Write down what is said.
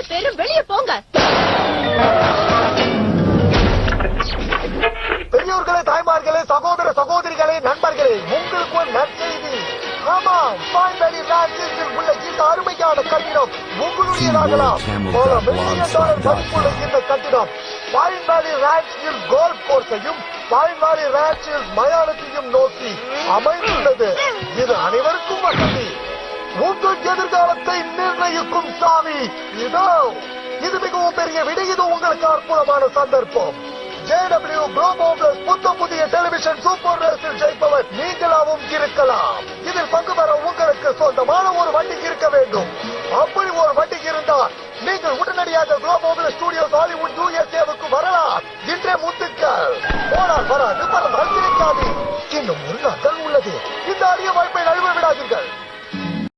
2 பேரும் வெளியே போங்க. பெரியோர்களே, தாய்மார்களே, சகோதர சகோதரிகளே, நண்பர்களே, உங்களுக்கு ஒரு நற்செய்தி. ஆமாம், பாய்வேலி ராஞ்சில் உள்ள இந்த அருமையான கட்டிடம் உங்களுடையதாகலாம். பல மில்லியன் டாலர் மதிப்புள்ள இந்த கட்டிடம் பாய்வேலி ராஞ்சில் கோல்ஃப் கோர்ஸையும் பாய்வேலி ராஞ்சில் மயானத்தையும் நோக்கி அமைந்துள்ளது. இது அனைவருக்கும் வசதி. உங்கள் எதிர்காலத்தை நிர்ணயிக்கும் சாவி இதோ. இது மிகவும் பெரிய விடை. இது உங்களுக்கு அற்புதமான சந்தர்ப்பம். JW குளோபோபிளஸ் புதிய டெலிவிஷன் சூப்பர் ரேஸில் ஜெயிப்பவர் நீங்களாவும் இருக்கலாம். இதில் பங்கு பெற உங்களுக்கு சொந்தமான ஒரு வண்டி இருக்க வேண்டும்.